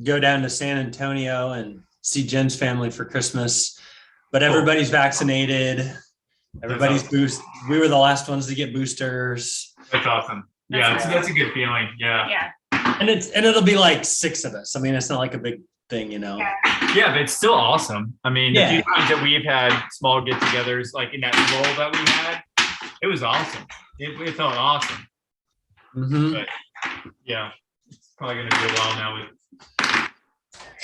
go down to San Antonio and see Jen's family for Christmas, but everybody's vaccinated. Everybody's boosted. We were the last ones to get boosters. That's awesome. Yeah, that's a good feeling. Yeah. Yeah. And it'll be like 6 of us. I mean, it's not like a big thing, you know. Yeah, but it's still awesome. I mean, the Yeah. few times that we've had small get-togethers, like in that role that we had, it was awesome. It felt awesome. Mm-hmm. But yeah, it's probably going to be a while now with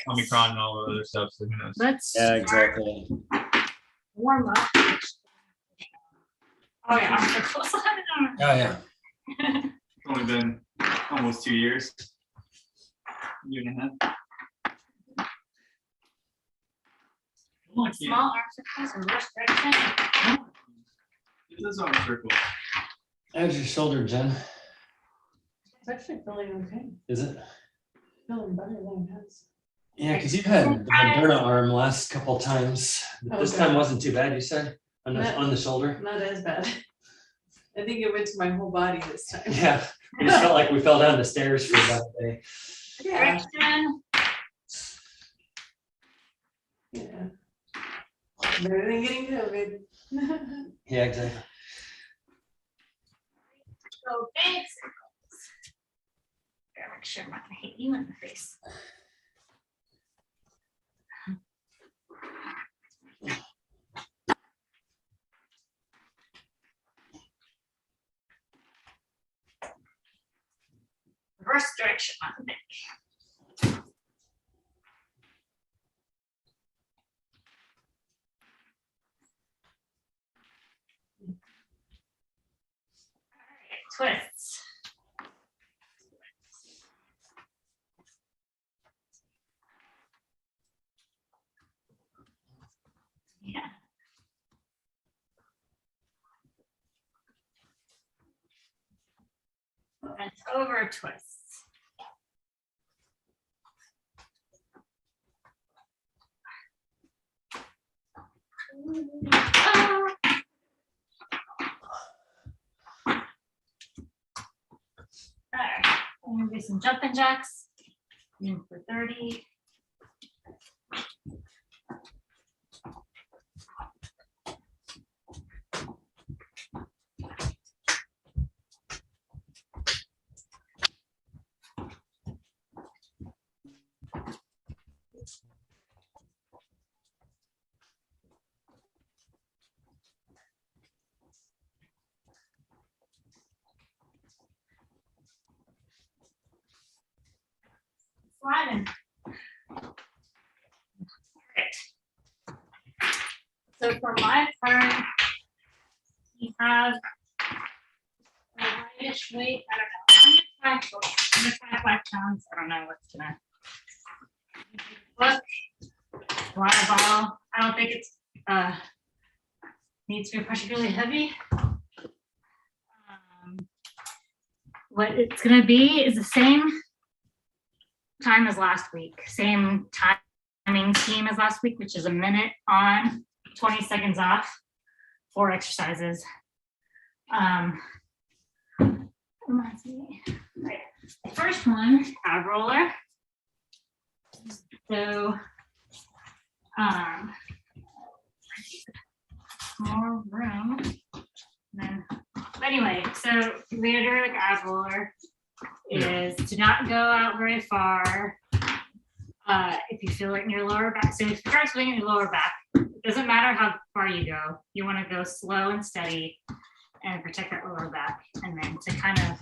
Omicron and all the other stuff. So who knows? Let's Yeah, exactly. warm up. Oh yeah, I'm so close. Oh yeah. It's only been almost 2 years. Year and a half. Small arm circles and wrist direction. It does arm circle. How's your shoulder, Jen? It's actually feeling okay. Is it? Feeling better than it has. Yeah, because you've had the Moderna arm last couple times. But this time wasn't too bad, you said? On the shoulder? Not as bad. I think it went to my whole body this time. Yeah. We just felt like we fell down the stairs for about a day. Yeah. Direction. Yeah. Better than getting COVID. Yeah, exactly. Go big circles. Gotta make sure I'm not gonna hit you in the face. Reverse direction on the neck. All right, twists. Yeah. And over twists. All right, I'm gonna do some jumping jacks. In for 30. Sliding. Great. So for my part, you have a lightish weight. I don't know. I'm gonna try 5 pounds. I don't know what's gonna look. Water bottle. I don't think it's needs to be particularly heavy. What it's gonna be is the same time as last week, same timing scheme as last week, which is a minute on, 20 seconds off, 4 exercises. Reminds me. Right. The first one, ab roller. So, more room. Then, but anyway, so the like ab roller is to not go out very far. If you feel it in your lower back, so if you start swinging your lower back, it doesn't matter how far you go. You want to go slow and steady and protect that lower back. And then to kind of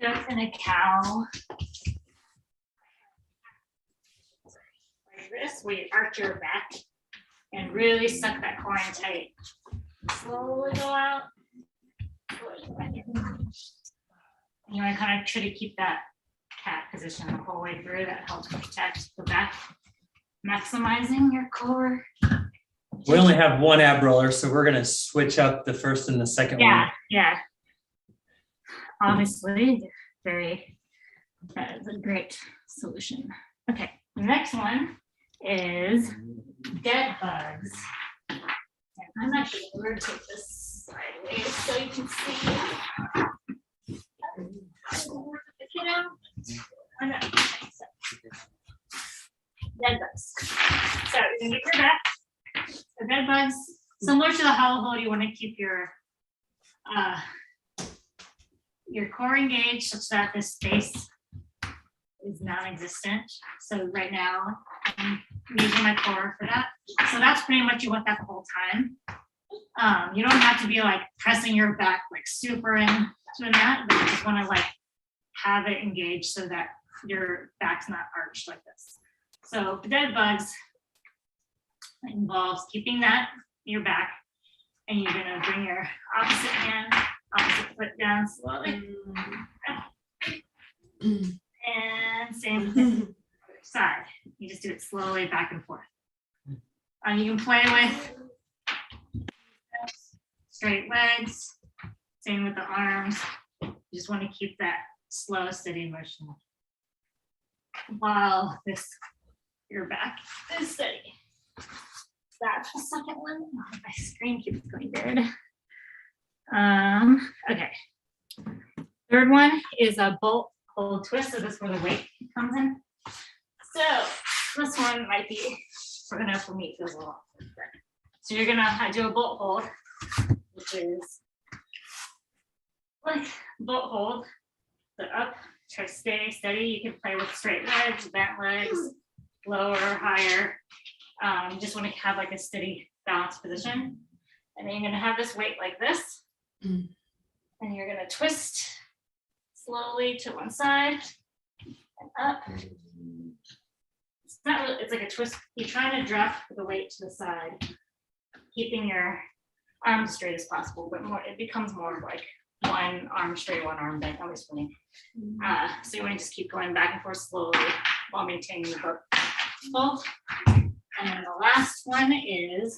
go in a cow. Like this, where you arch your back and really suck that core in tight. Slowly go out. You want to kind of try to keep that cat position the whole way through. That helps protect the back, maximizing your core. We only have one ab roller, so we're gonna switch up the first and the second one. Yeah. Obviously, that is a great solution. Okay, the next one is dead bugs. And I'm actually going to take this sideways so you can see. into your back. The bed bugs, similar to the hollow hold, you want to keep your core engaged such that the space is non-existent. So right now, I'm using my core for that. So that's pretty much you want that the whole time. You don't have to be like pressing your back like super into that, but you just want to like have it engaged so that your back's not arched like this. So the dead bugs involves keeping that in your back, and you're gonna bring your opposite hand, opposite foot down slowly. And same with the other side. You just do it slowly back and forth. You can play with straight legs, same with the arms. You just want to keep that slow, steady motion while your back is steady. That's the second one. Oh, my screen keeps going dead. Okay. Third one is a bolt hold twist. So this is where the weight comes in. So this one might be, we're gonna for me, it feels a little different. So you're gonna do a bolt hold, which is like bolt hold, so up, try to stay steady. You can play with straight legs, bent legs, lower, higher. You just want to have like a steady balanced position. And then you're gonna have this weight like this. And you're gonna twist slowly to one side and up. It's not really, it's like a twist. You're trying to drop the weight to the side, keeping your arms straight as possible, but more, it becomes more of like one arm straight, one arm bent, always spinning. So you want to just keep going back and forth slowly while maintaining the both. And then the last one is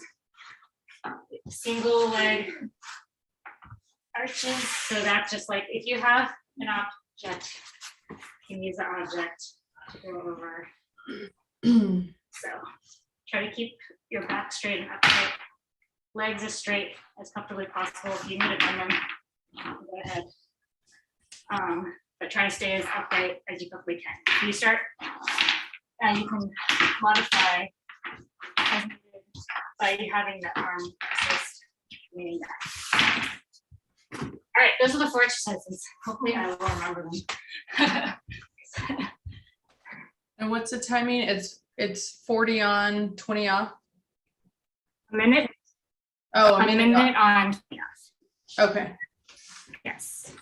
single leg arches. So that's just like if you have an object, you can use the object to go over. So try to keep your back straight and upright, legs as straight as comfortably possible. If you need to bend them, go ahead. But try to stay as upright as you comfortably can. If you start, you can modify as needed by having the arm assist leaning back. All right, those are the 4 exercises. Hopefully I will remember them. And what's the timing? It's 40 on, 20 off? A minute. Oh, A minute on 20 off. Okay. Yes.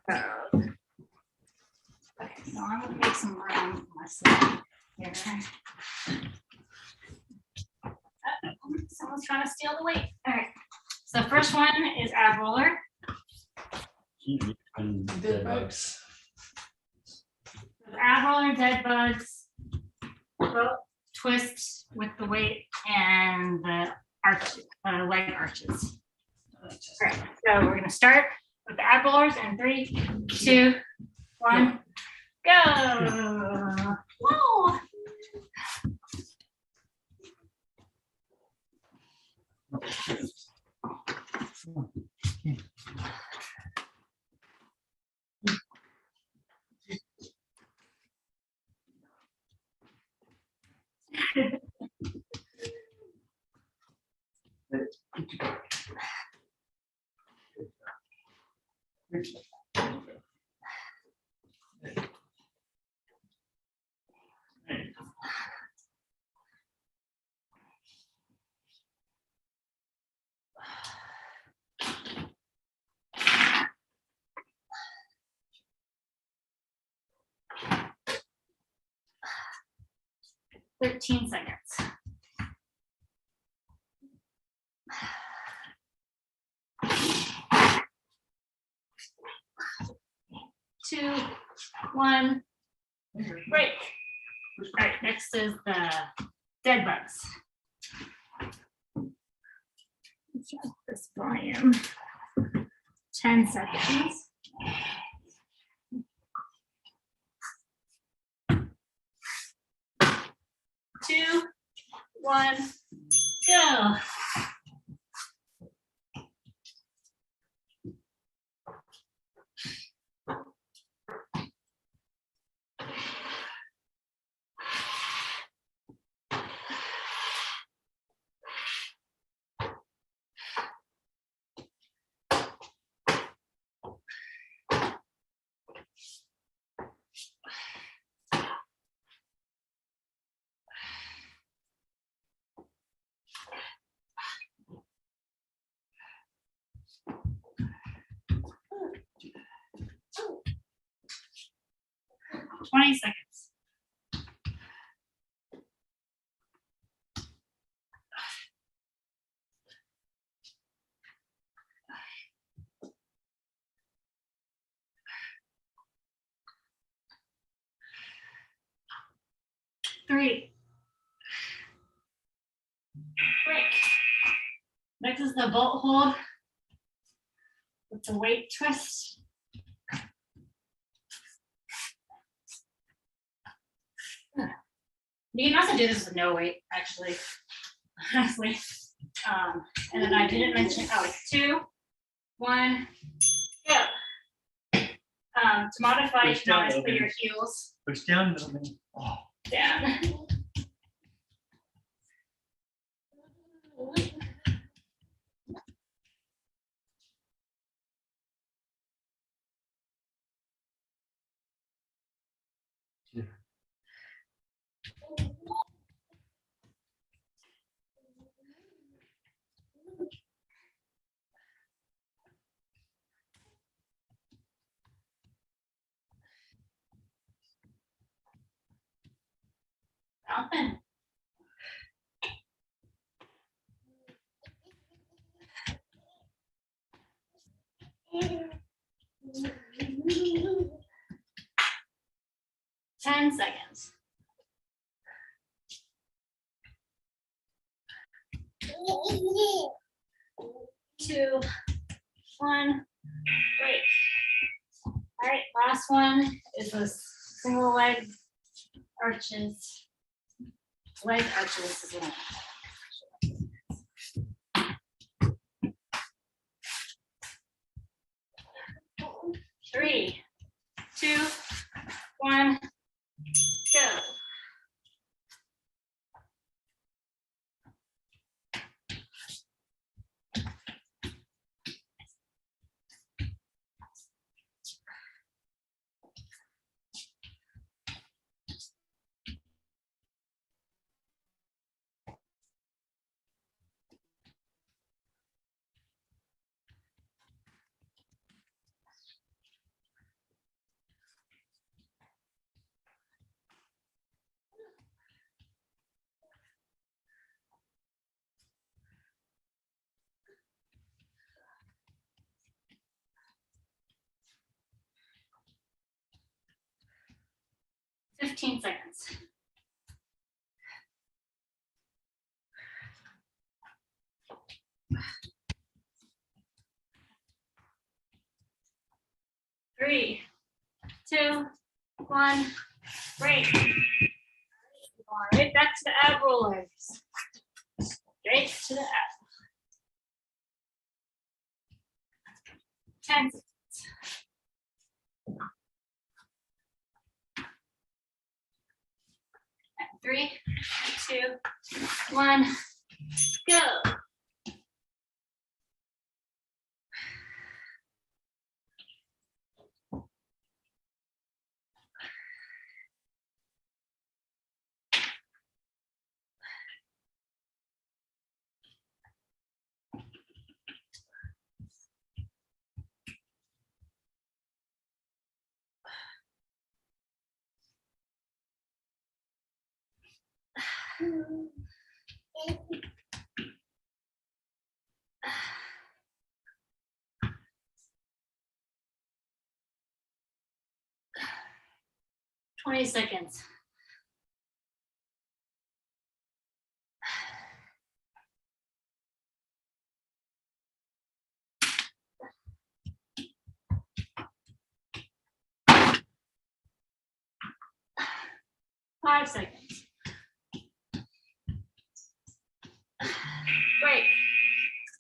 Okay, so I'm gonna make some room for myself here. Someone's trying to steal the weight. All right. So the first one is ab roller. Dead bugs. Ab roller, dead bugs, both twist with the weight and the leg arches. All right, so we're gonna start with the ab rollers in 3, 2, 1, go. Whoa. Thirteen seconds. Two, one, break. All right, next is the dead bugs. Adjust this volume. 10 seconds. Two, one, go. 20 seconds. Three. Break. Next is the bolt hold. It's a weight twist. You can also do this with no weight, actually. Honestly. And then I didn't mention, oh, it's 2, 1, go. To modify, you Push can always down, put your Logan. heels Push down, Logan. Oh. down. Open. Ten seconds. 2, 1, break. All right, last one is a single leg arches. Leg arches is one. 3, 2, 1, go. Fifteen seconds. Three, 2, 1, break. All right, back to the ab rollers. Straight to the ab. 10 seconds. 3, 2, 1, go. Twenty seconds. Five seconds. Break.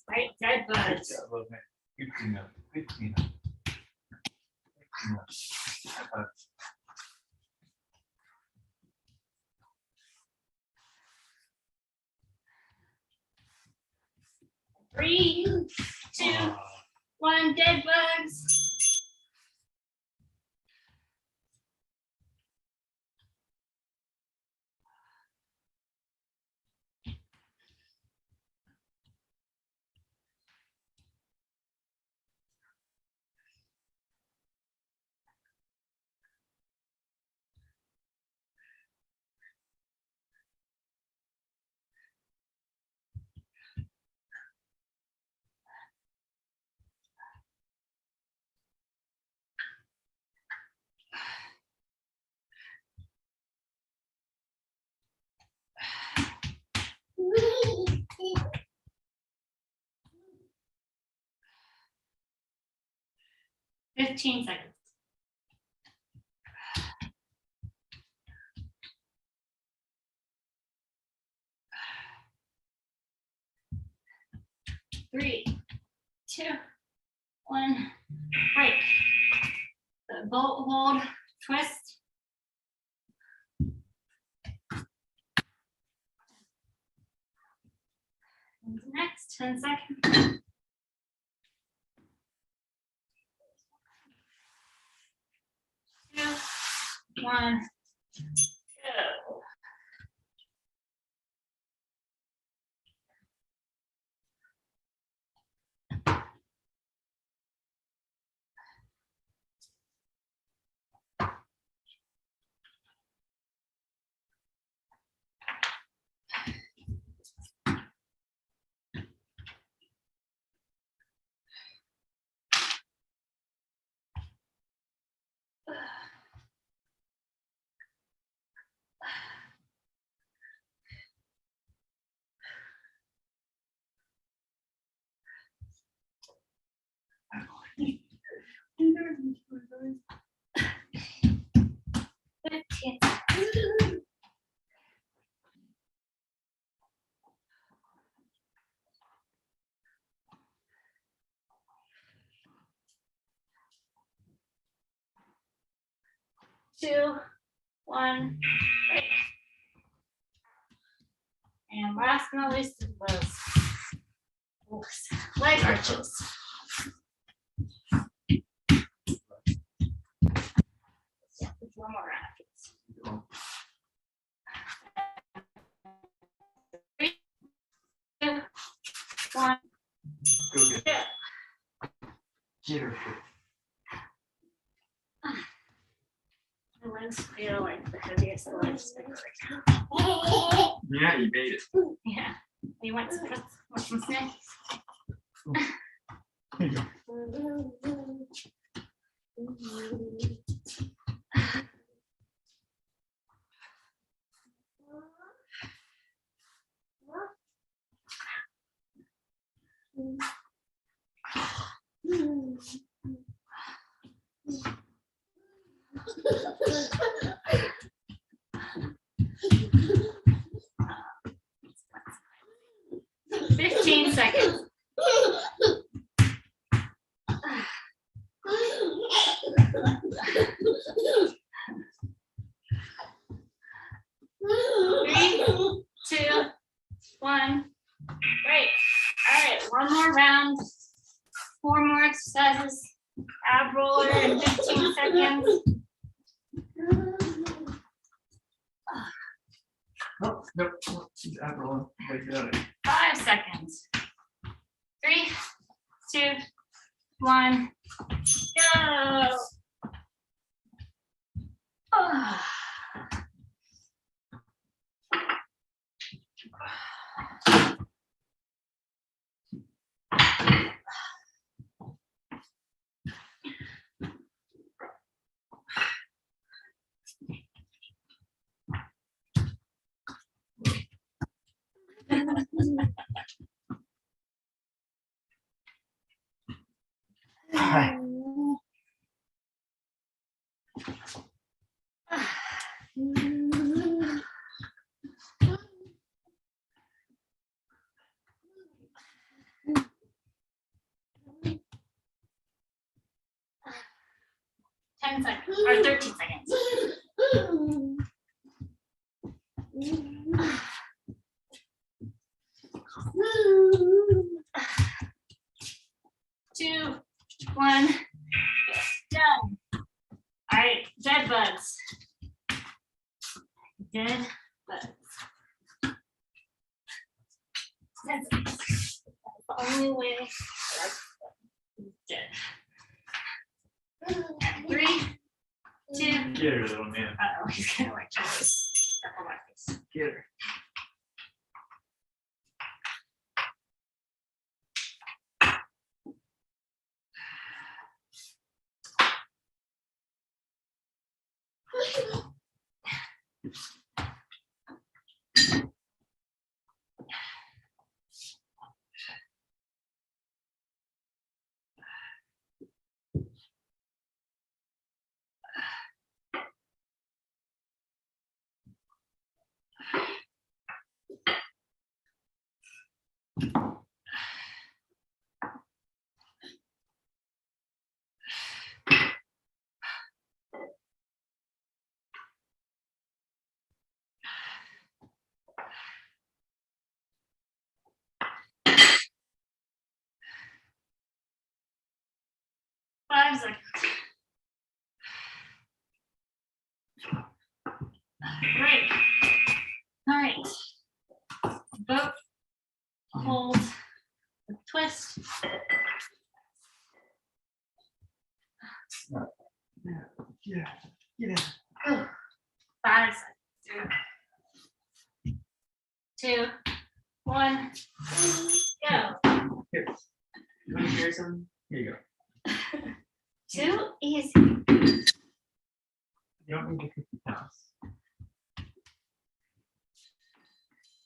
Right, dead Good bugs. job, Logan. Good cleanup. Good cleanup. Good cleanup. Three, 2, 1, dead bugs. 15 seconds. Three, two, one, break. The bolt hold, twist. Next, 10 seconds. Two, one, go. Two, one, break. And last but not least, those leg arches. Yeah, one more round. Three, two, one, Go get go. Get her. My legs feel like the heaviest legs right now. Yeah, you made it. Yeah, you want some snacks? There you go. 15 seconds. Three, two, one, great. All right, one more round. 4 more exercises. Ab roller in 15 seconds. Nope, nope, nope. She's out rolling. Wait, got it. 5 seconds. 3, 2, 1, go. Ah. Hi. Ten seconds or 13 seconds. Two, one, done. All right, dead bugs. Dead bugs. That's the only way. Dead. 3, 2. Get her, little man. Uh-oh, he's gonna like try to step on my face. Get her. 5 seconds. Great. All right. Both hold, twist. Ooh, 5 seconds. 2, 1, go. Here. You want to hear something? Here you go. Too easy. You don't need to 50 pounds.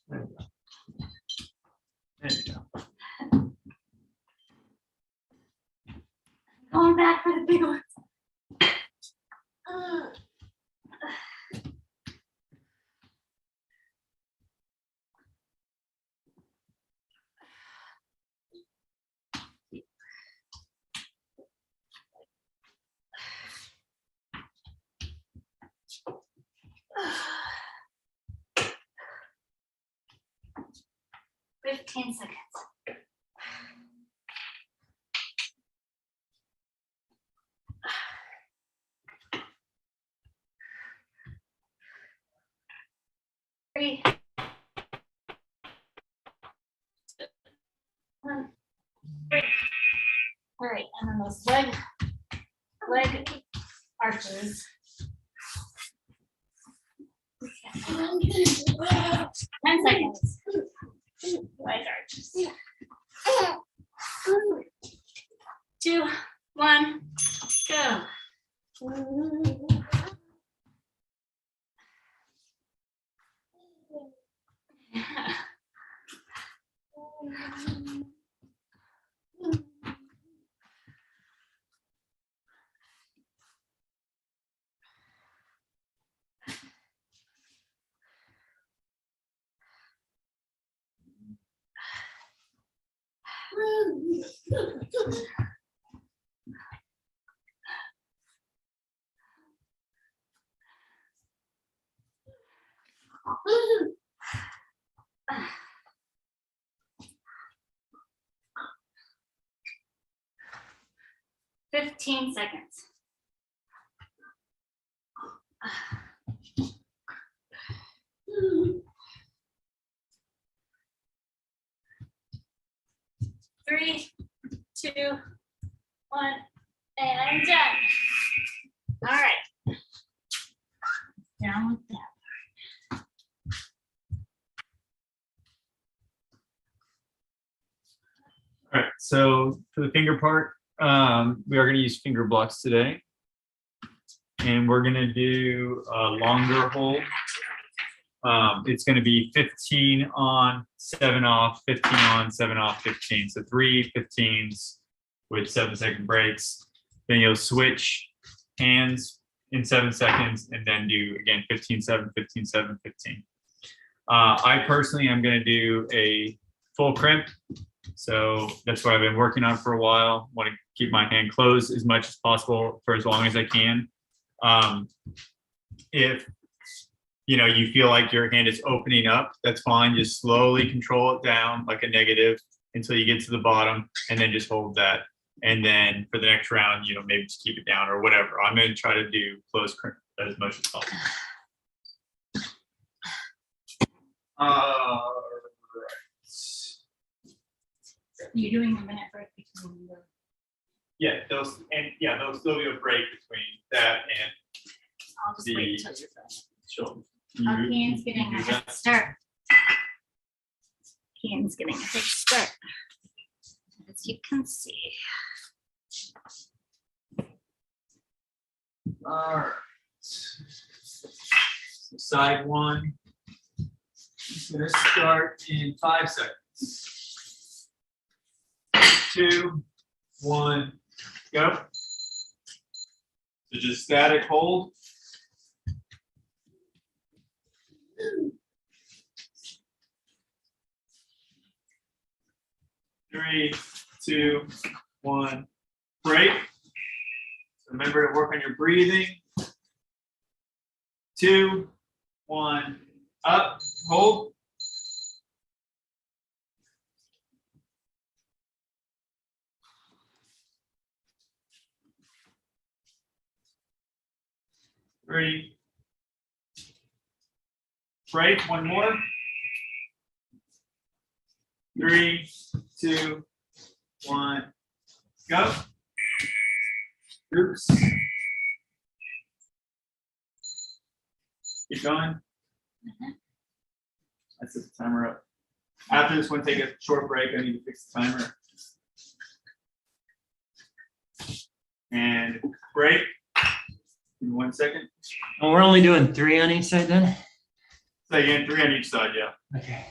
There you go. There you go. Going back for the big ones. 15 seconds. Three, 2, 1. Great. All right, and then those leg arches. 10 seconds. Leg arches. 2, 1, go. Fifteen seconds. Three, 2, 1, and done. All right. Down with that. All right, so for the finger part, we are going to use finger blocks today. And we're going to do a longer hold. It's going to be 15 on, 7 off, 15 on, 7 off, 15. So 3 15s with 7-second breaks. Then you'll switch hands in 7 seconds and then do again 15, 7, 15, 7, 15. I personally am going to do a full crimp. So that's what I've been working on for a while. Want to keep my hand closed as much as possible for as long as I can. If you feel like your hand is opening up, that's fine. Just slowly control it down like a negative until you get to the bottom, and then just hold that. And then for the next round, maybe just keep it down or whatever. I'm going to try to do close crimp as much as possible. All right. You're doing a minute break between the. Yeah, there'll still be a break between that and I'll just wait until you're done. sure. Kian's getting a head start. Kian's getting a head start, as you can see. All right. So side one is going to start in 5 seconds. 2, 1, go. So just static hold. 3, 2, 1, break. Remember to work on your breathing. 2, 1, up, hold. Three. Break, one more. 3, 2, 1, go. Oops. Keep going. I set the timer up. After this one, take a short break. I need to fix the timer. And break. Give me 1 second. Well, we're only doing 3 on each side then? Say again, 3 on each side, yeah. Okay.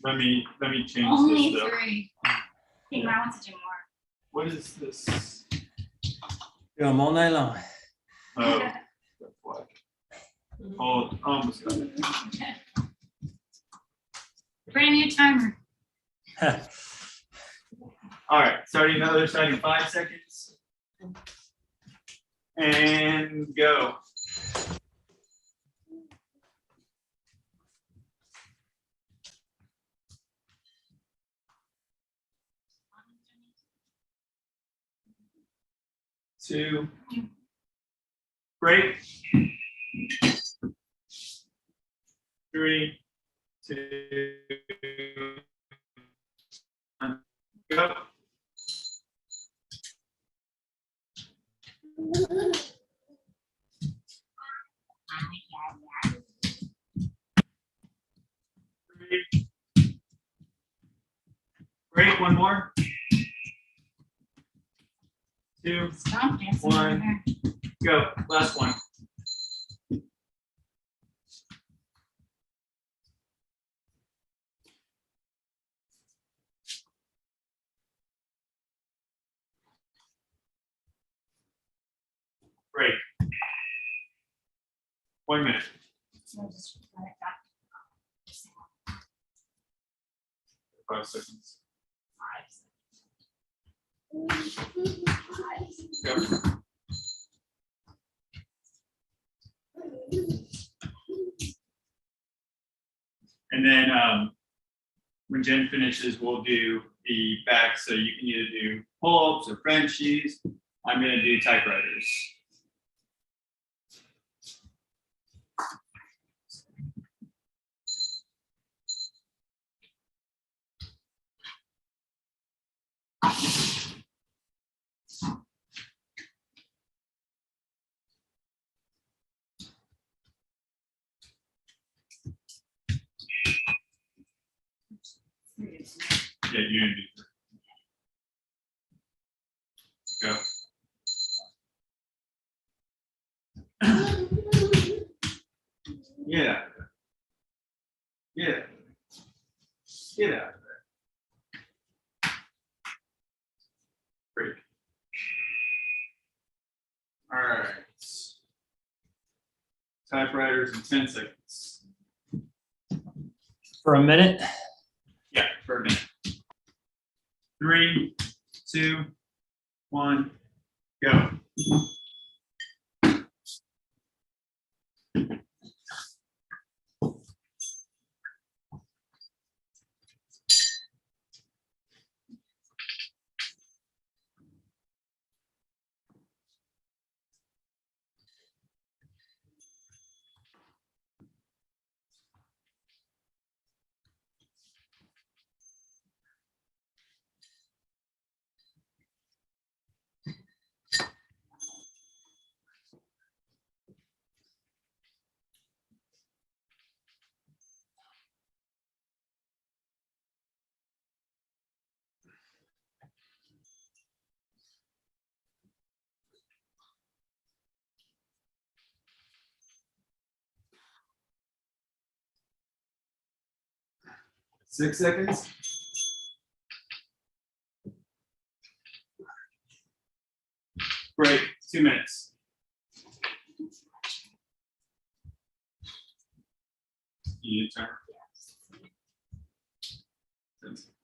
Let me change Only this though. 3. I think I want to do more. What is this? Do them all night long. Oh, that's why. Oh, almost got it. Brand new timer. All right, starting the other side in 5 seconds. And go. Two. Break. 3, 2, 1, go. Break, one more. 2, Stop dancing. 1, go. Last one. Break. 1 minute. So just let it back. 5 seconds. 5 seconds. Go. And then when Jen finishes, we'll do the back. So you can either do pull-ups or Frenchies. I'm going to do typewriters. Yeah, you're going to do 3. Go. Yeah. Yeah. Get out of there. Break. All right. Typewriters in 10 seconds. For a minute? Yeah, for a minute. 3, 2, 1, go. Six seconds. Break, 2 minutes. You need a timer? 10 seconds.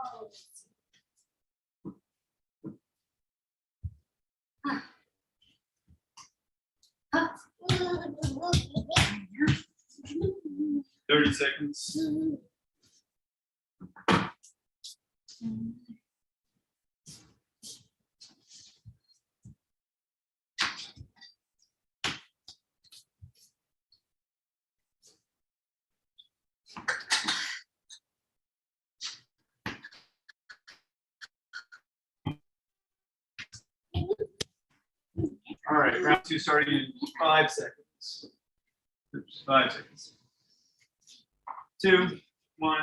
Oh. 30 seconds. All right, round two starting in 5 seconds. Oops, 5 seconds. 2, 1,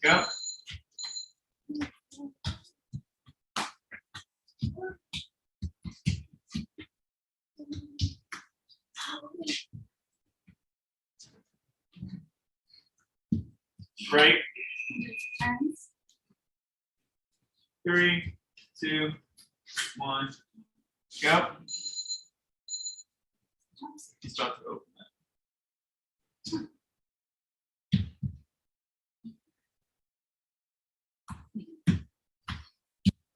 go. Right. 3, 2, 1, go. He's about to open that.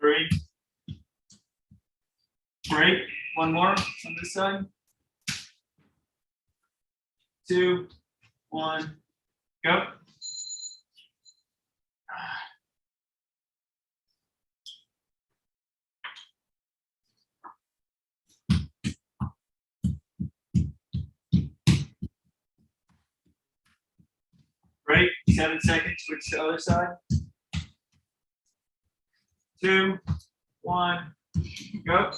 Three. Break. One more on this side. 2, 1, go. Break. 7 seconds. Switch to the other side. 2, 1, go.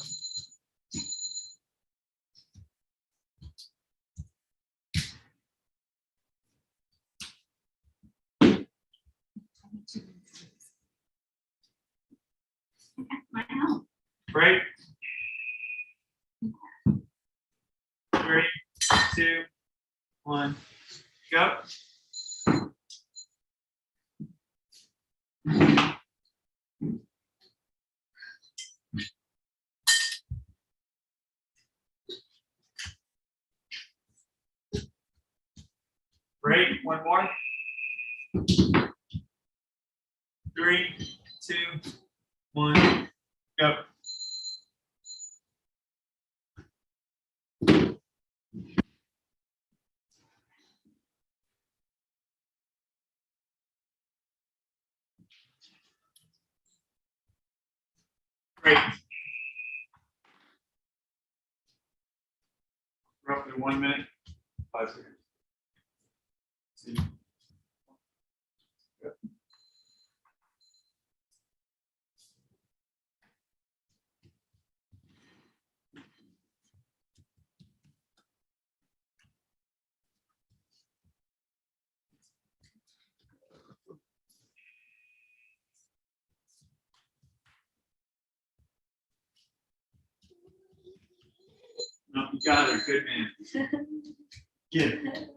Break. 3, 2, 1, go. Break. One more. 3, 2, 1, go. Break. Roughly 1 minute, 5 seconds. 2. Go. No, you got it. Good man. Get it.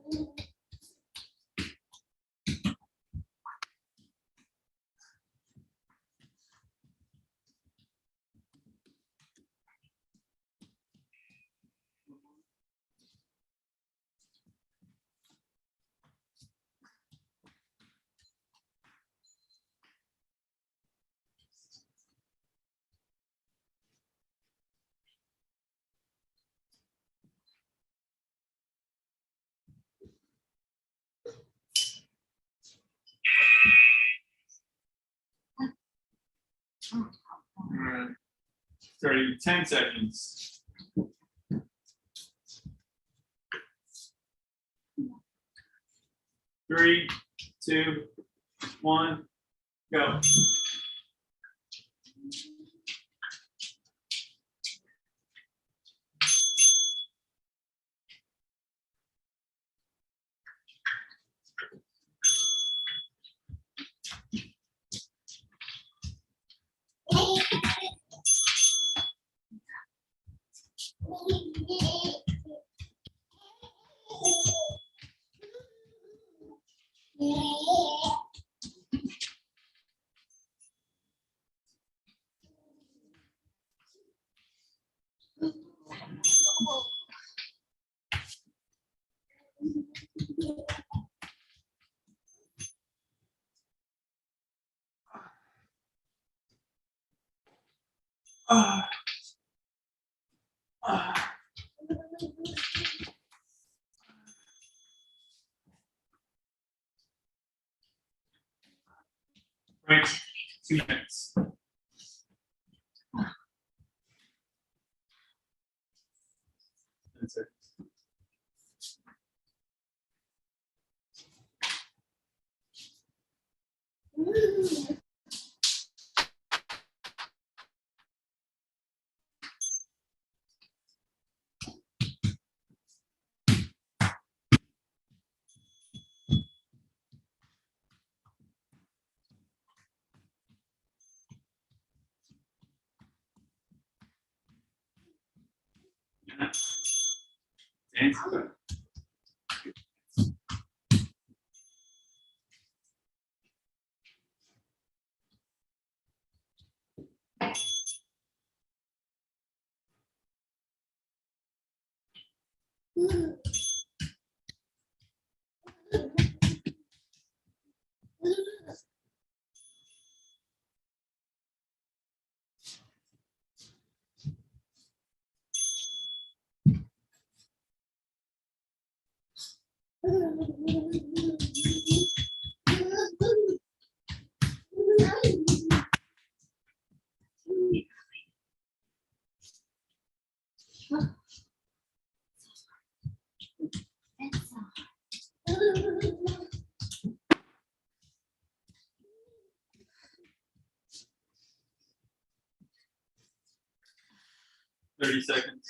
All right. 10 seconds. 3, 2, 1, go. Right, 2 minutes. That's it. Yeah. Dance. 30 seconds.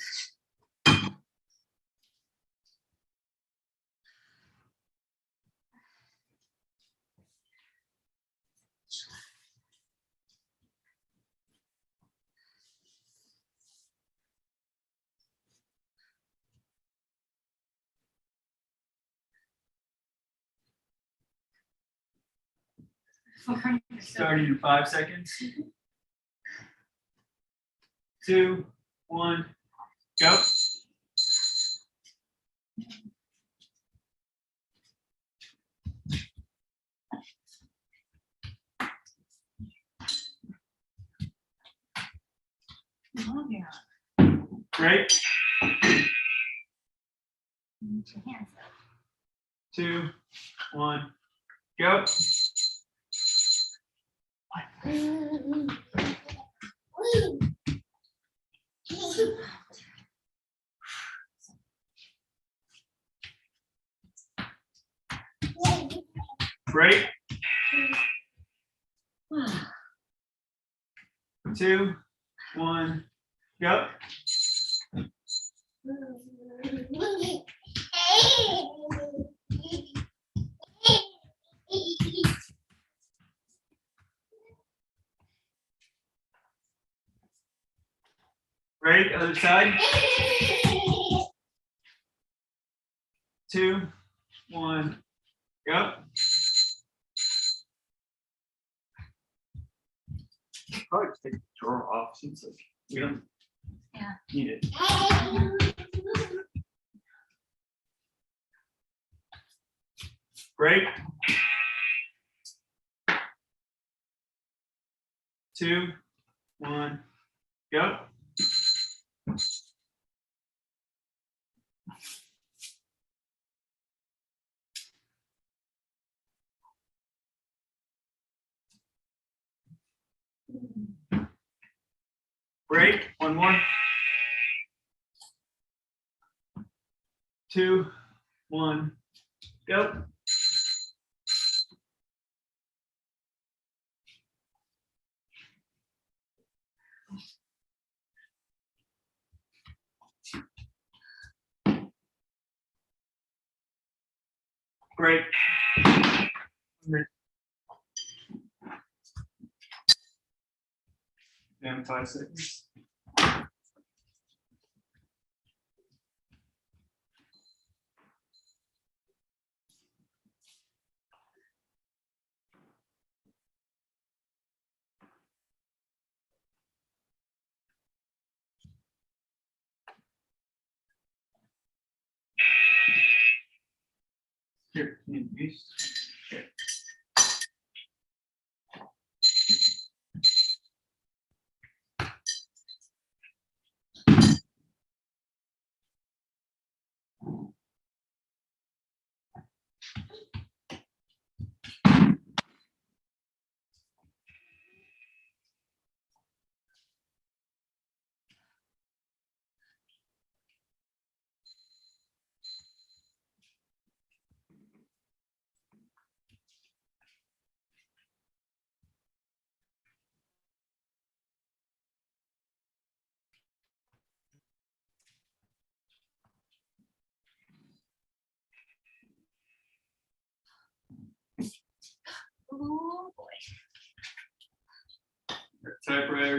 Starting in 5 seconds. 2, 1, go. Break. 2, 1, go. Break. 2, 1, go. Break, other side. 2, 1, go. Probably just take the drawer off since like, we don't need it. Break. 2, 1, go. Break, 1 more. 2, 1, go. Break. Down 5 seconds. Here, you use. Okay.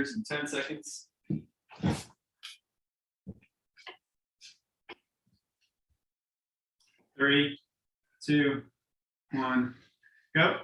fingers in 10 seconds. 3, 2, 1, go.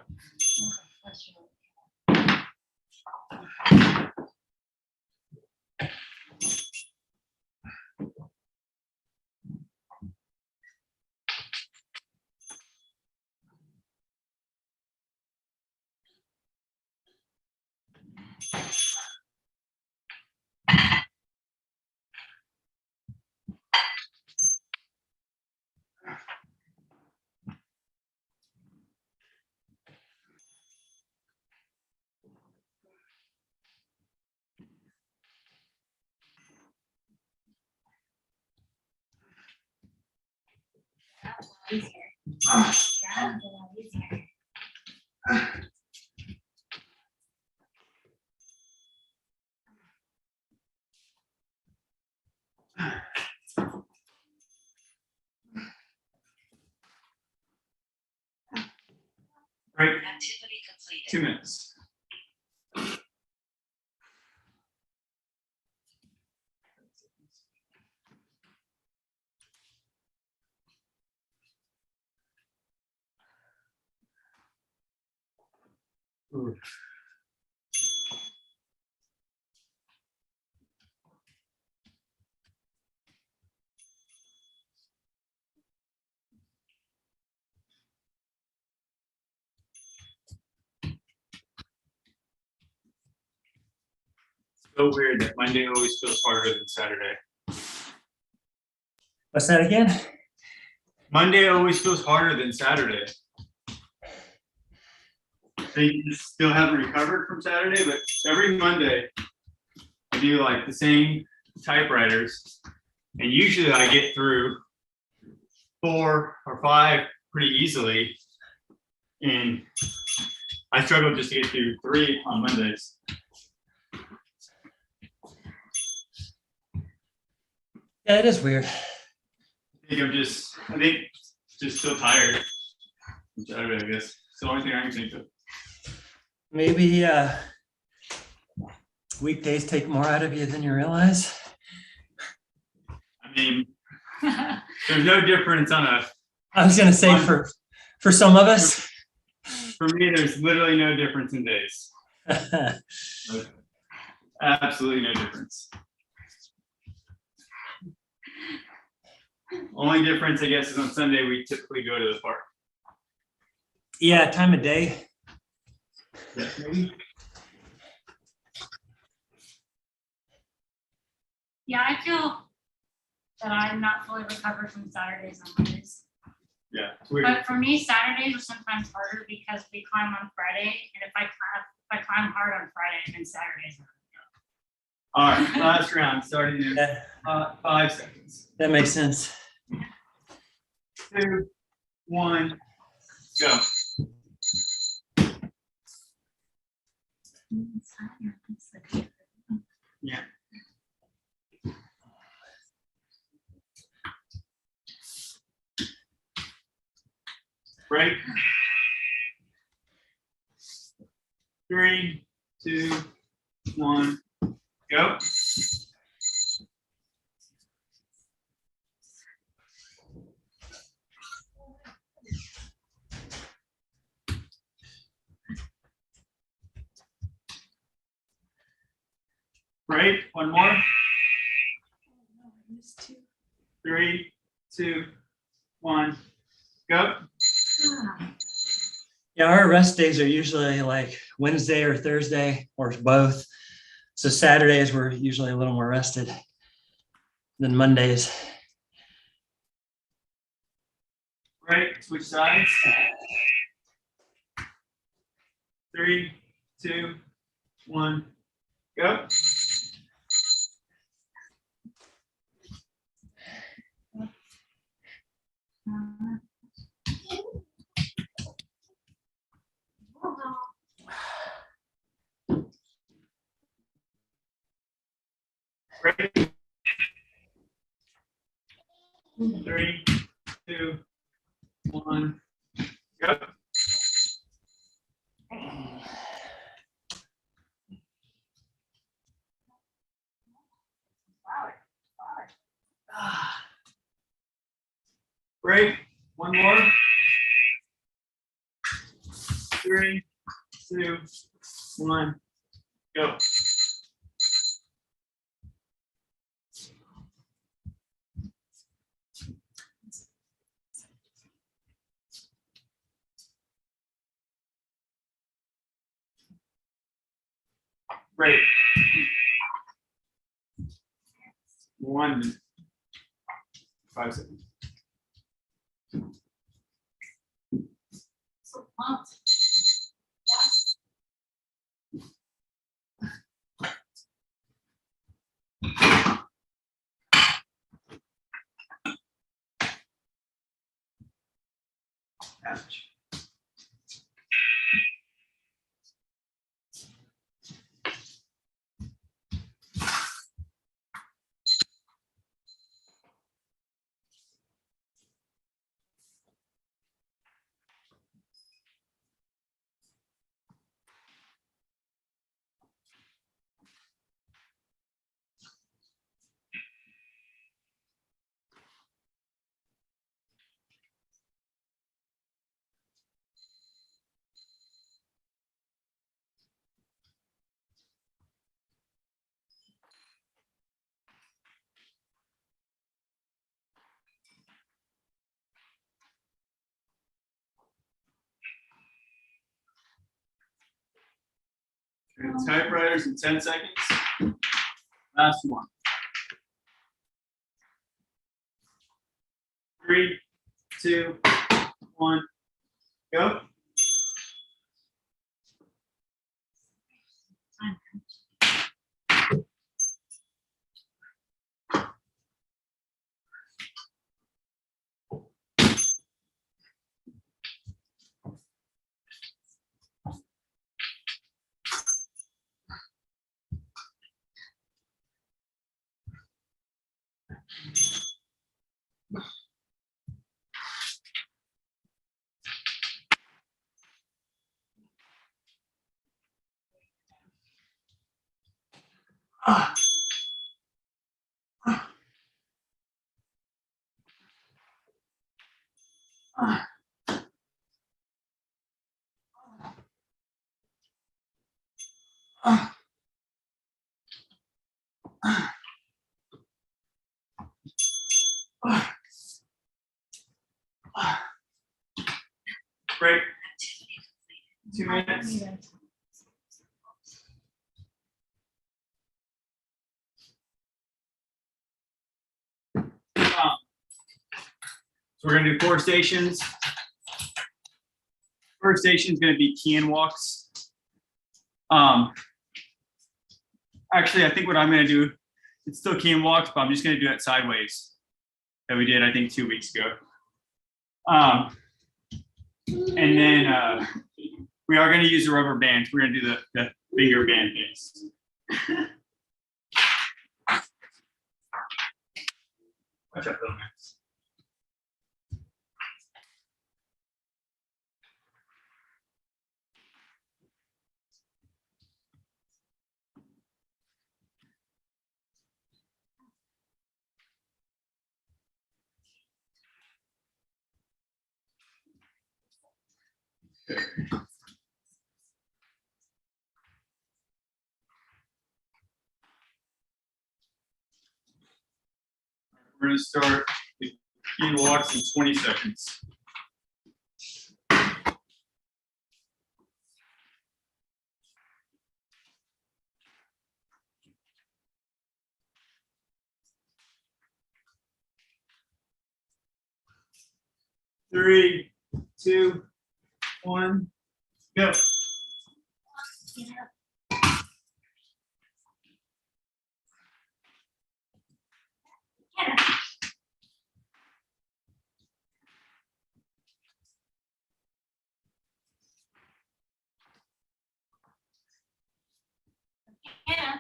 Easier. Yeah, a lot easier. Break. Activity completed. 2 minutes. So weird that Monday always feels harder than Saturday. What's that again? Monday always feels harder than Saturday. You still haven't recovered from Saturday, but every Monday I do like the same typewriters, and usually I get through 4 or 5 pretty easily, and I struggle just to get through 3 on Mondays. Yeah, it is weird. I think just still tired from Saturday, I guess. It's the only thing I can think of. Maybe weekdays take more out of you than you realize. I mean, there's no difference on a, I was gonna say for some of us. for me, there's literally no difference in days. Absolutely no difference. Only difference, I guess, is on Sunday, we typically go to the park. Yeah, time of day. Yeah, maybe. Yeah, I feel that I'm not fully recovered from Saturdays and Mondays. Yeah, it's weird. But for me, Saturdays are sometimes harder because we climb on Friday, and if I climb hard on Friday, then Saturdays are. All right, last round, starting in Yeah, 5 seconds. that makes sense. 2, 1, go. Yeah. Break. 3, 2, 1, go. Break. 1 more. 3, 2, 1, go. Yeah, our rest days are usually like Wednesday or Thursday or both. So Saturdays we're usually a little more rested than Mondays. Break. Switch sides. 3, 2, 1, go. Break. 3, 2, 1, go. One more. 3, 2, 1, go. Great. 1 minute. 5 seconds. So pumped. Ouch. Okay, typewriters in 10 seconds. Last one. 3, 2, 1, go. Break. 2 minutes. So we're gonna do 4 stations. First station is gonna be key and walks. Actually, I think what I'm gonna do, it's still key and walks, but I'm just gonna do it sideways that we did, I think, 2 weeks ago. And then we are gonna use the rubber bands. We're gonna do the bigger band things. Watch out, little man. We're gonna start the key and walks in 20 seconds. Three, 2, 1, go. Yeah.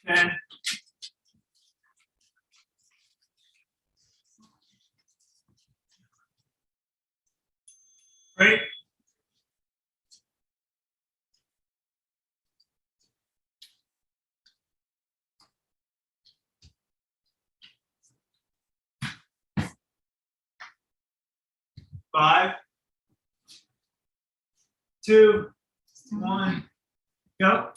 Okay. Right. 5, 2, 1, go.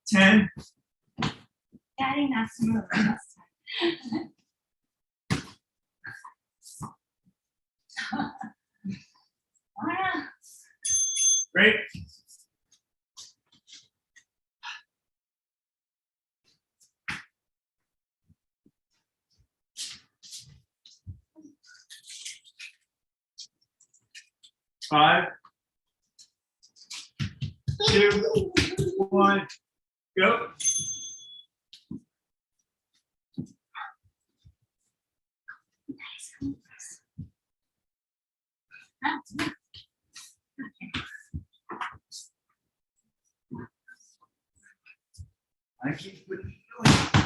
Ten. Daddy, not smooth. Great. Five, 2, 1, go. I keep putting it going.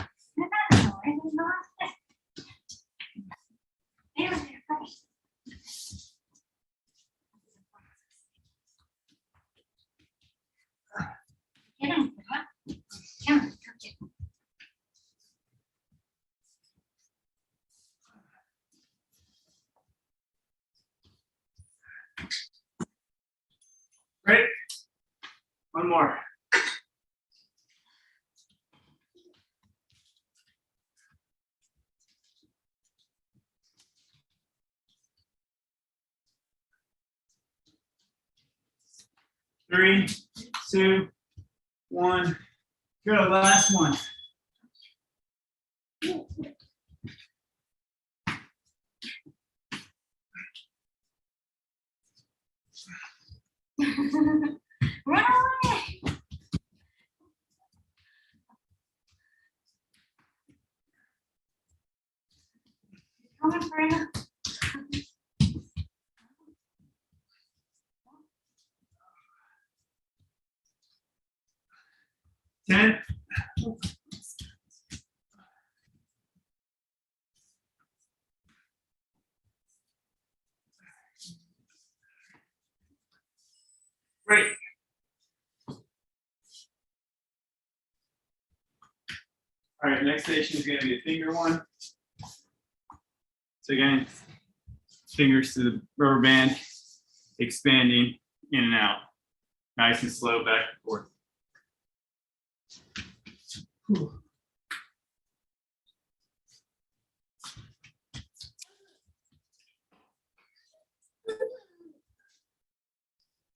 Great. One more. Three, 2, 1, go. Last one. Run away. Coming for you. 10. Great. All right, next station is going to be a finger one. So again, fingers to the rubber band, expanding in and out. Nice and slow, back and forth.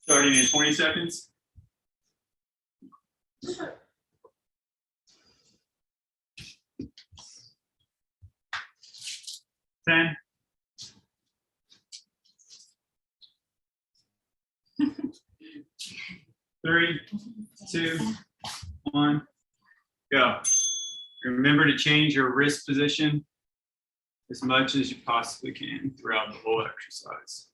Starting in 20 seconds. Ten. Three, 2, 1, go. Remember to change your wrist position as much as you possibly can throughout the whole exercise.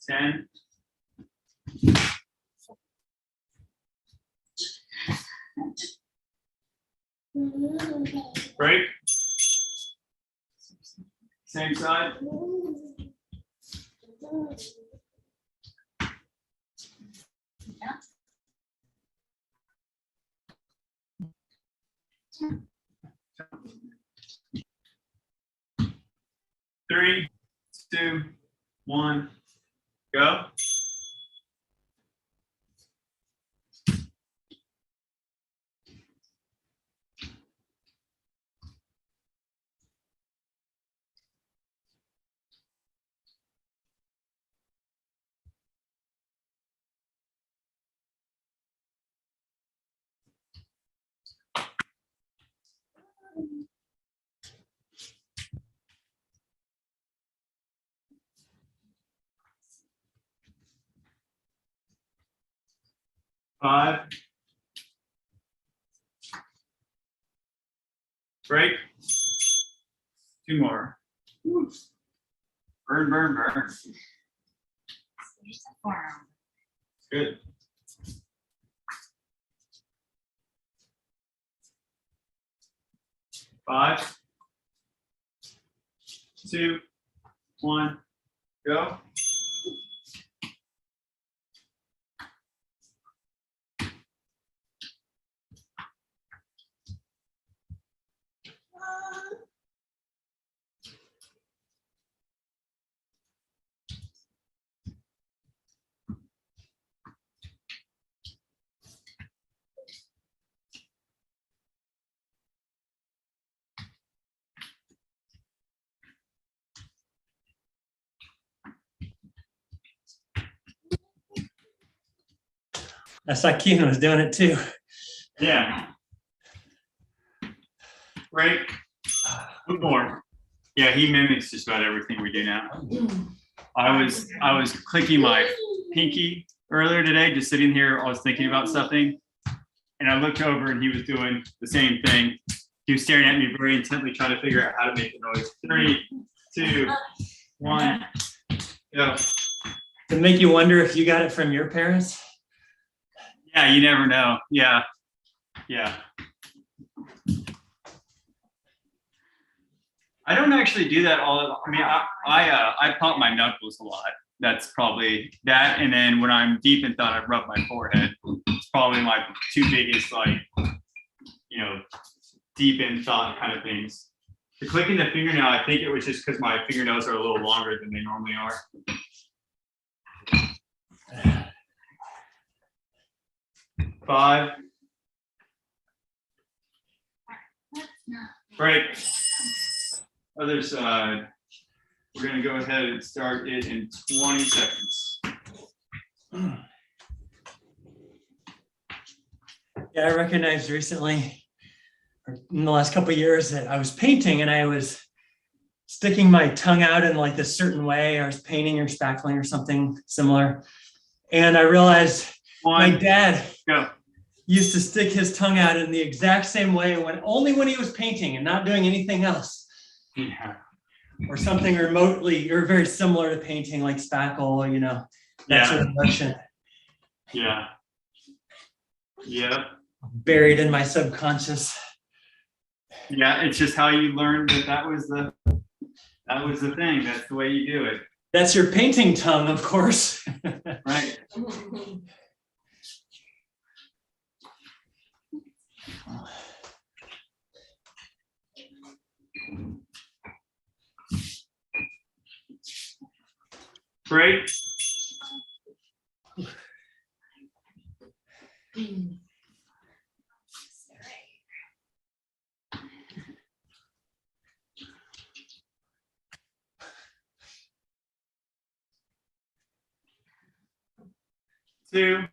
Ten. Break. Same side. Three, 2, 1, go. 5. Break. 2 more. Woo. Burn, burn, burn. There's the forearm. Good. 5, 2, 1, go. I saw Keenan was doing it too. Yeah. Break. 1 more. Yeah, he mimics just about everything we do now. I was clicking my pinky earlier today, just sitting here. I was thinking about something, and I looked over, and he was doing the same thing. He was staring at me very intently, trying to figure out how to make the noise. 3, 2, 1, go. Does it make you wonder if you got it from your parents? Yeah, you never know. Yeah, yeah. I don't actually do that all. I mean, I pump my knuckles a lot. That's probably that. And then when I'm deep in thought, I rub my forehead. It's probably my 2 biggest, like, you know, deep in thought kind of things. The clicking the fingernail, I think it was just because my fingernails are a little longer than they normally are. 5. Break. Other side. We're going to go ahead and start it in 20 seconds. Yeah, I recognized recently, or in the last couple of years, that I was painting and I was sticking my tongue out in like this certain way. I was painting or spackling or something similar. And I realized my dad used to stick his tongue out in the exact same way only when he was painting and not doing anything else. Yeah. Or something remotely or very similar to painting, like spackle, you know, that sort of motion. Yeah. Yeah. Buried in my subconscious. Yeah, it's just how you learned that was the thing. That's the way you do it. That's your painting tongue, of course. Right. Break. Two,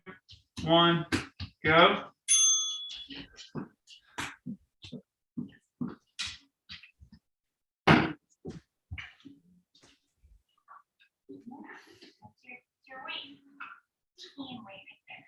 1, go. Your weight. Hand weight right there.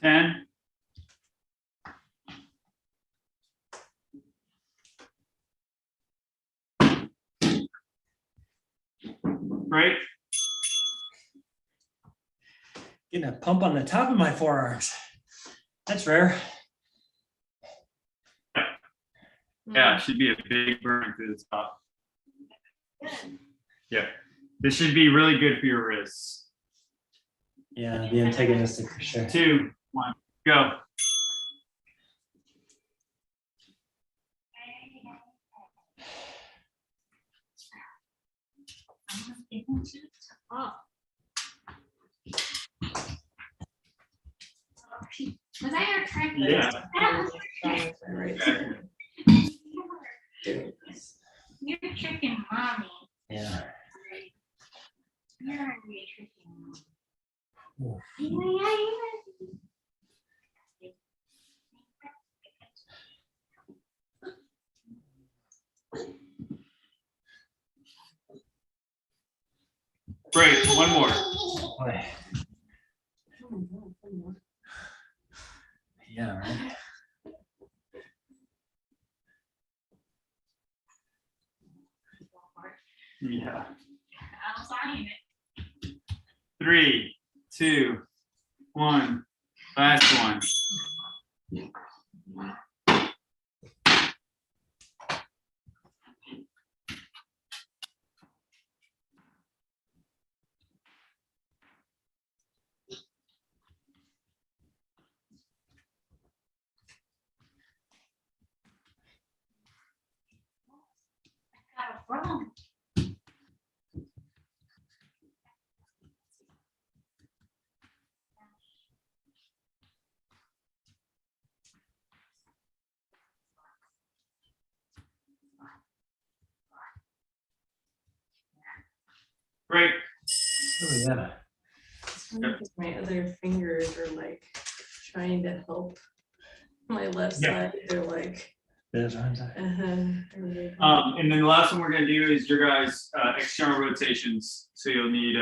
10. Break. Getting a pump on the top of my forearms. That's rare. Yeah, it should be a big burn through the top. Yeah. This should be really good for your wrists. Yeah, the antagonistic for sure. 2, 1, go. Oh. Was I your correct? Yeah. Yeah. doing this. You're tricking mommy. Yeah. You're really tricking Ooh. mommy. Great, one more. Boy. Yeah, right. Yeah. I'm signing it. 3, 2, 1. Last one. Got a problem. Great. Oh, yeah. My other fingers are like trying to help my left Yeah. side. They're like, There's one side. And then the last one we're gonna do is your guys' external rotations. So you'll need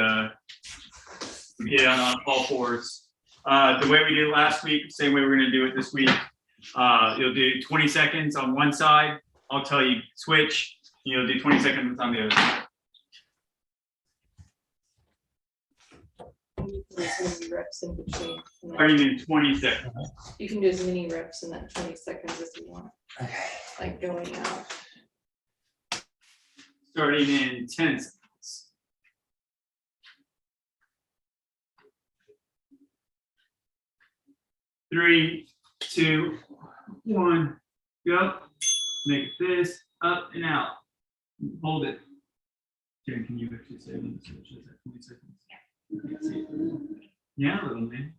get on all fours. The way we did it last week, same way we're gonna do it this week. You'll do 20 seconds on one side. I'll tell you switch. You'll do 20 seconds on the other side. As many reps in between. Starting in 20 seconds. You can do as many reps in that 20 seconds as you want, Okay. like going out. Starting in 10 seconds. 3, 2, 1, go. Make this up and out. Hold it. Karen, can you actually say when the switch is at 20 seconds? You can see it. Yeah, little man.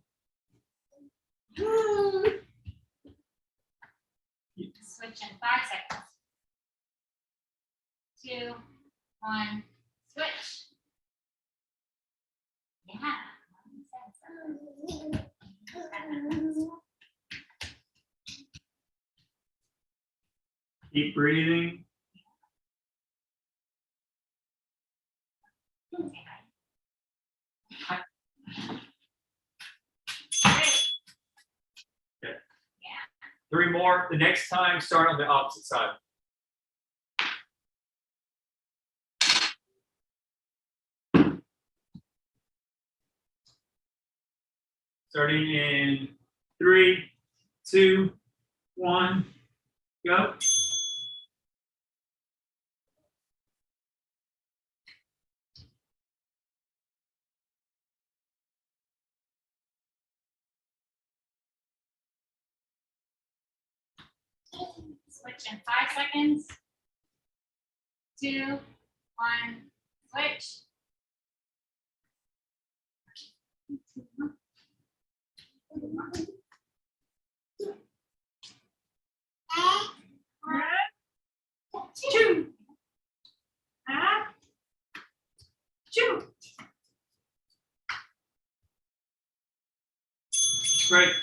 Switch in 5 seconds. 2, 1, switch. Yeah. Keep breathing. Okay. 3 more. The next time, start on the opposite side. Starting in 3, 2, 1, go. Switch in 5 seconds. 2, 1, switch. Two. Two. Great.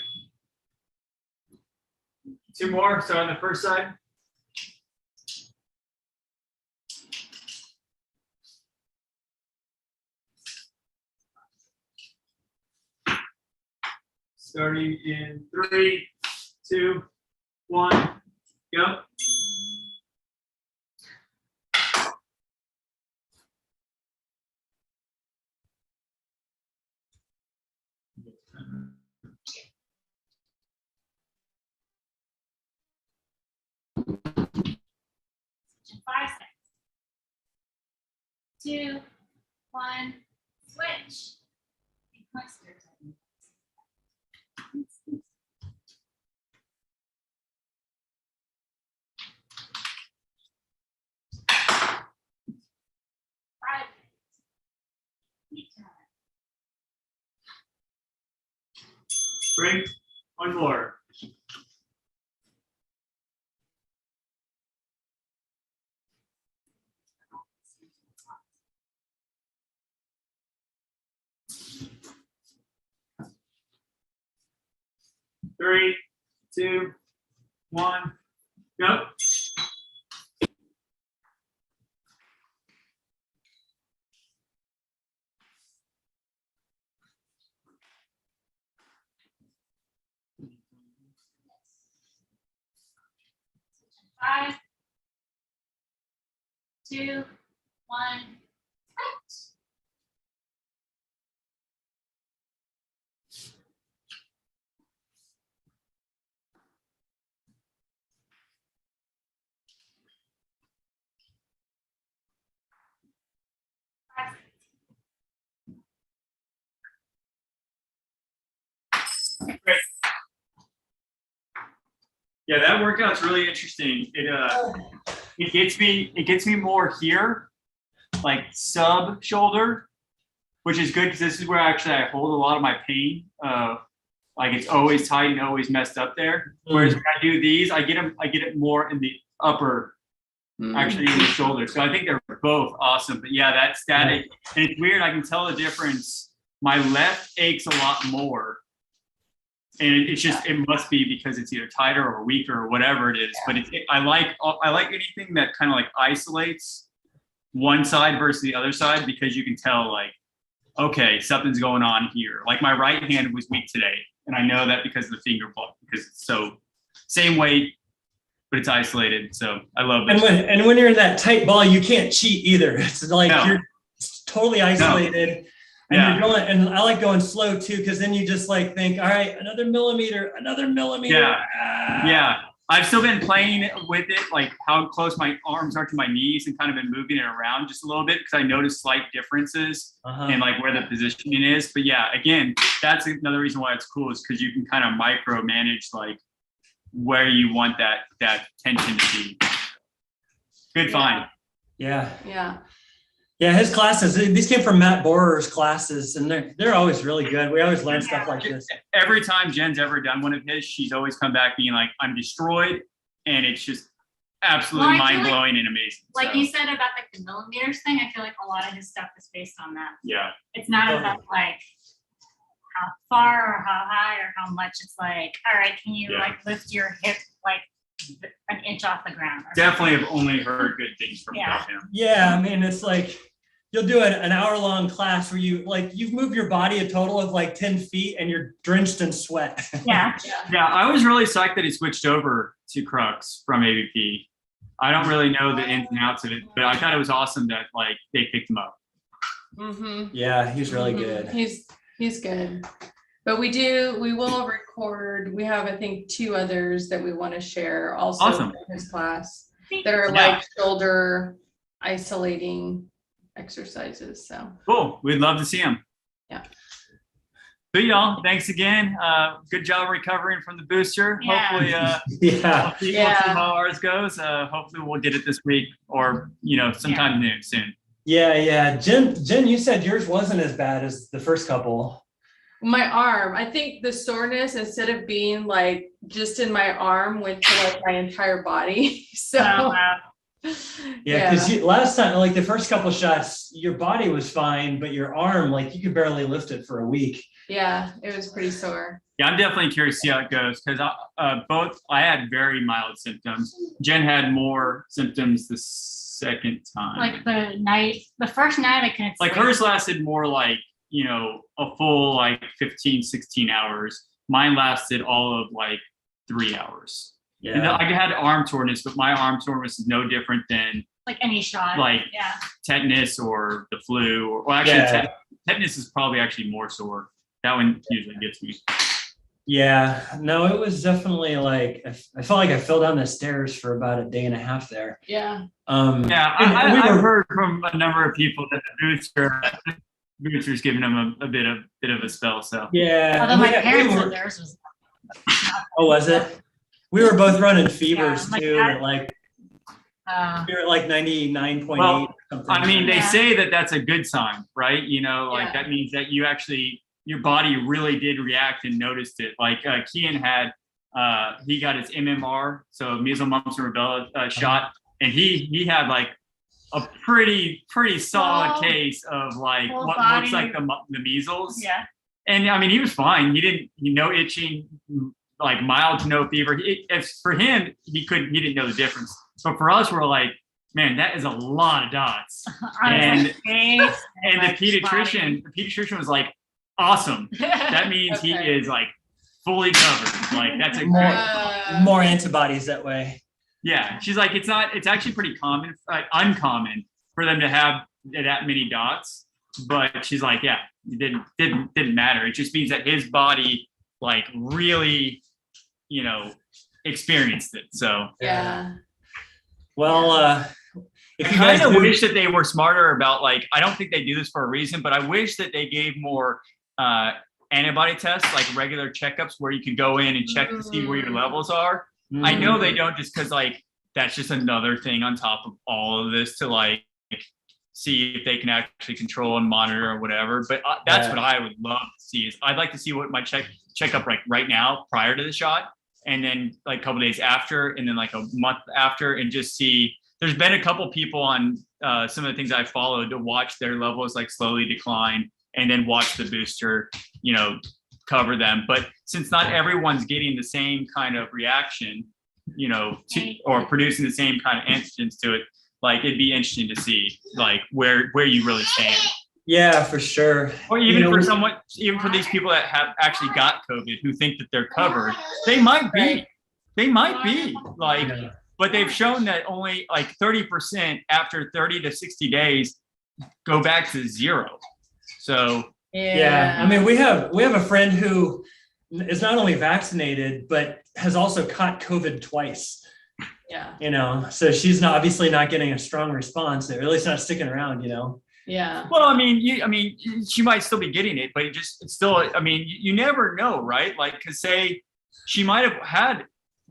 2 more. So on the first side. Starting in 3, 2, 1, go. In 5 seconds. 2, 1, switch. Great. 1 more. 3, 2, 1, go. Five, 2, 1. Great. Yeah, that workout's really interesting. It gets me more here, like sub shoulder, which is good because this is where actually I hold a lot of my pain. Like it's always tight and always messed up there. Whereas when I do these, I get it more in the upper, actually in the shoulder. So I think they're both awesome. But yeah, that static, and it's weird. I can tell the difference. My left aches a lot more. And it's just, it must be because it's either tighter or weaker or whatever it is. But I like anything that kind of like isolates one side versus the other side, because you can tell like, okay, something's going on here. Like my right hand was weak today. And I know that because of the finger block, because it's so same weight, but it's isolated. So I love this. And when you're in that tight ball, you can't cheat either. It's like you're totally isolated. And you're going, and I like going slow too, because then you just like think, all right, another millimeter. Yeah. I've still been playing with it, like how close my arms are to my knees, and kind of been moving it around just a little bit because I noticed slight differences in like where the positioning is. But yeah, again, that's another reason why it's cool, is because you can kind of micromanage like where you want that tension to be. Good find. Yeah. Yeah. Yeah, his classes, these came from Matt Borer's classes, and they're always really good. We always learn stuff like this. Every time Jen's ever done one of his, she's always come back being like, I'm destroyed. And it's just absolutely mind-blowing and amazing. Like you said about like the millimeters thing, I feel like a lot of his stuff is based on that. Yeah. It's not about like how far or how high or how much. It's like, all right, can you like lift your hip like an inch off the ground? Definitely have only heard good things from him. Yeah, I mean, it's like you'll do an hour-long class where you've moved your body a total of like 10 feet and you're drenched in sweat. Yeah. Yeah, I was really psyched that he switched over to Crux from AVP. I don't really know the ins and outs of it, but I thought it was awesome that like they picked him up. Yeah, he's really good. He's good. But we will record. We have, I think, 2 others that we want to share also from his class that are like shoulder isolating exercises. So cool. We'd love to see him. Yeah. But y'all, thanks again. Good job recovering from the booster. Yeah. Hopefully, we'll see how ours goes. Hopefully we'll get it this week or, sometime soon. Yeah. Jen, you said yours wasn't as bad as the first couple. my arm, I think the soreness, instead of being like just in my arm, went to like my entire body. So yeah, because last time, like the first couple shots, your body was fine, but your arm, like you could barely lift it for a week. Yeah, it was pretty sore. Yeah, I'm definitely curious to see how it goes, because I had very mild symptoms. Jen had more symptoms the second time. Like the first night I couldn't like sleep. hers lasted more like, a full like 15, 16 hours. Mine lasted all of like 3 hours. Yeah. And I had arm soreness, but my arm soreness is no different than like any shot. Like tetanus or the flu, or actually tetanus is probably actually more sore. That one usually gets me. Yeah, no, it was definitely like, I felt like I fell down the stairs for about a day and a half there. Yeah. I've heard from a number of people that the booster's giving them a bit of a spell. So yeah. Although my parents said theirs was. Oh, was it? We were both running fevers too, dad, like we were at like 99.8 or something. I mean, they say that that's a good sign, right? That means that you actually, your body really did react and noticed it. Like Kian had, he got his MMR, so measles, mumps, and rubella shot, and he had like a pretty solid case of like what looks like the measles. Yeah. And I mean, he was fine. He didn't, no itching, like mild to no fever. For him, he didn't know the difference. But for us, we're like, man, that is a lot of dots. And the pediatrician was like, awesome. That means he Okay. is like fully covered. Like that's a More antibodies that way. yeah. She's like, it's actually pretty common, uncommon for them to have that many dots. But she's like, yeah, it didn't matter. It just means that his body like really, experienced it. So Yeah. Well, if I you kind guys of do- wish that they were smarter about like, I don't think they do this for a reason, but I wish that they gave more antibody tests, like regular checkups where you can go in and check to see where your levels are. I know they don't, just because like that's just another thing on top of all of this to like see if they can actually control and monitor or whatever. But that's what I would love to see. Is I'd like to see what my checkup like right now prior to the shot, and then like a couple days after, and then like a month after, and just see. There's been a couple people on some of the things I followed to watch their levels like slowly decline, and then watch the booster, cover them. But since not everyone's getting the same kind of reaction, or producing the same kind of antigens to it, like it'd be interesting to see like where you really stand. Yeah, for sure. Or even for these people that have actually got COVID who think that they're covered, they might be like, but they've shown that only like 30% after 30 to 60 days go back to zero. So Yeah. I mean, we have a friend who is not only vaccinated, but has also caught COVID twice. Yeah. So she's obviously not getting a strong response, or at least not sticking around, Yeah. well, I mean, she might still be getting it, but it's still, I mean, you never know, right? Like, cause say she might have had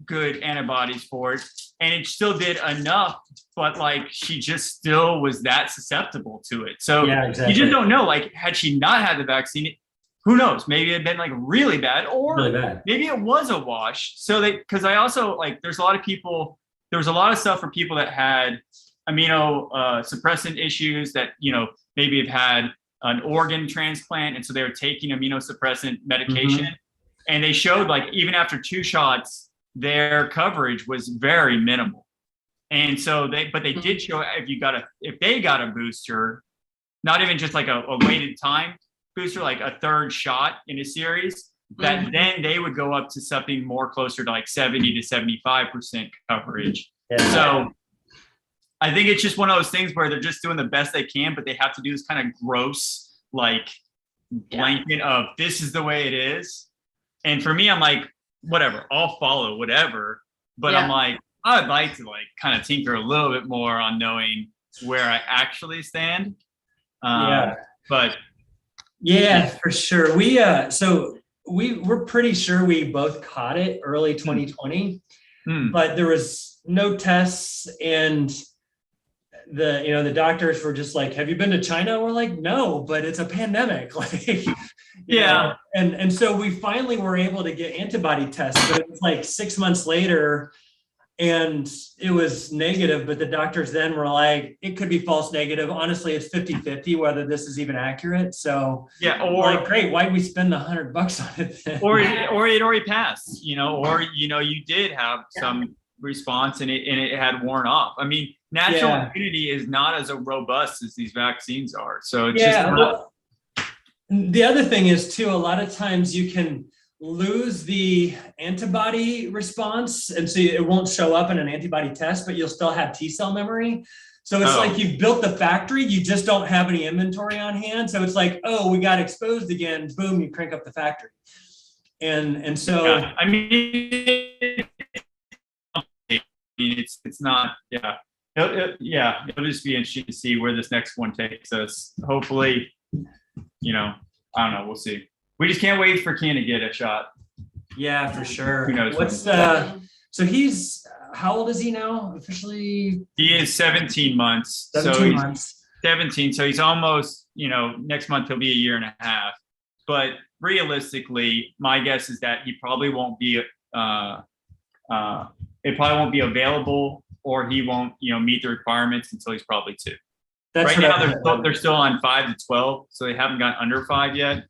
good antibodies for it and it still did enough, but like she just still was that susceptible to it. So Yeah, exactly. you just don't know, like had she not had the vaccine, who knows, maybe it'd been like really bad, or Really bad. maybe it was a wash. So because I also like, there was a lot of stuff for people that had immunosuppressant issues that, maybe have had an organ transplant. And so they were taking immunosuppressant medication. And they showed like, even after 2 shots, their coverage was very minimal. And so they did show if they got a booster, not even just like a weighted time booster, like a 3rd shot in a series, that then they would go up to something more closer to like 70 to 75% coverage. Yeah. So I think it's just one of those things where they're just doing the best they can, but they have to do this kind of gross, like blanket of this is the way it is. And for me, I'm like, whatever, I'll follow whatever. But I'm like, I'd like to like kind of tinker a little bit more on knowing where I actually stand. But yeah, for sure. We're pretty sure we both caught it early 2020, but there was no tests, and the doctors were just like, have you been to China? We're like, no, but it's a pandemic. Like, yeah. And so we finally were able to get antibody tests, but it was like 6 months later and it was negative, but the doctors then were like, it could be false negative. Honestly, it's 50-50 whether this is even accurate. So yeah, or like, great, why'd we spend $100 on it then? or it already passed, or you did have some response and it had worn off. I mean, natural immunity is not as robust as these vaccines are. So it's just not. The other thing is too, a lot of times you can lose the antibody response, and so it won't show up in an antibody test, but you'll still have T-cell memory. So it's like you've built the factory, you just don't have any inventory on hand. So it's like, oh, we got exposed again, boom, you crank up the factory. And so I mean, it's not, it'll just be interesting to see where this next one takes us. Hopefully, I don't know, we'll see. We just can't wait for Ken to get a shot. Yeah, for sure. Who knows? So he's, how old is he now officially? He is 17 months. 17 months. 17. So he's almost, next month he'll be a year and a half. But realistically, my guess is that he probably won't be, it probably won't be available, or he won't, meet the requirements until he's probably 2. That's right now they're still on 5 to 12, so they haven't got under 5 yet.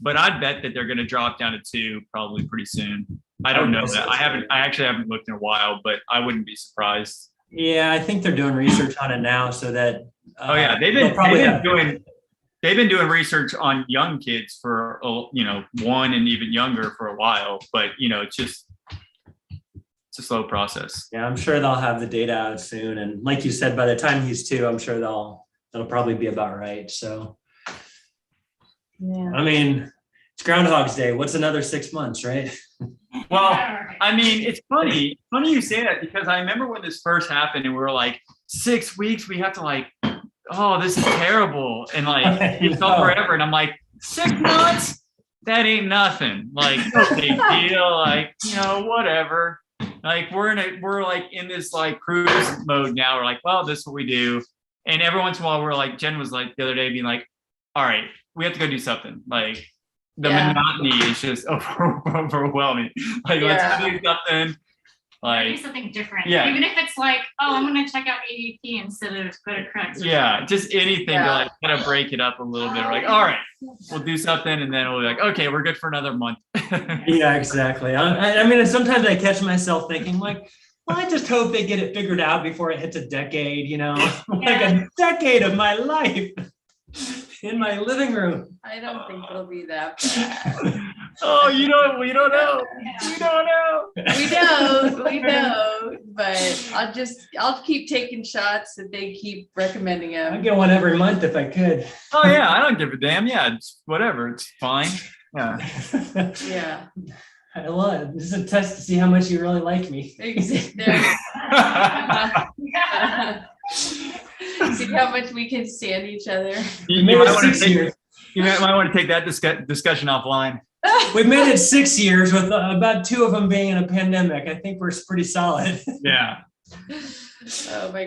But I'd bet that they're going to drop down to 2 probably pretty soon. I don't know that. I actually haven't looked in a while, but I wouldn't be surprised. Yeah, I think they're doing research on it now so that. Oh yeah, they've been doing research on young kids for, 1 and even younger for a while, but it's a slow process. Yeah, I'm sure they'll have the data out soon. And like you said, by the time he's 2, I'm sure that'll probably be about right. So, Yeah. I mean, it's Groundhog's Day. What's another 6 months, right? Well, I mean, it's funny you say that, because I remember when this first happened and we were like, 6 weeks, we have to like, oh, this is terrible. And like, it felt forever. And I'm like, 6 months? That ain't nothing. Like, no big deal. Like, whatever. Like, we're like in this like cruise mode now. We're like, well, this is what we do. And every once in a while, we're like, Jen was like the other day being like, all right, we have to go do something. Like, the monotony is just overwhelming. Like, let's do something. Do Like, something different. Yeah. Even if it's like, oh, I'm gonna check out ADP instead of go to Crux. yeah, just anything to like kind of break it up a little bit. We're like, all right, we'll do something, and then we'll be like, okay, we're good for another month. Yeah, exactly. I mean, sometimes I catch myself thinking like, well, I just hope they get it figured out before it hits a decade, like a decade of my life in my living room. I don't think it'll be that bad. Oh, we don't know. We don't know. We don't, but I'll keep taking shots that they keep recommending I'd them. get one every month if I could. Oh yeah, I don't give a damn. Yeah, it's whatever. It's fine. Yeah. Yeah. I love it. This is a test to see how much you really like me. See how much we can stand each other. You Made might it want to 6 years. You might want to take that discussion offline. We've made it 6 years with about 2 of them being in a pandemic. I think we're pretty solid. Yeah. Oh my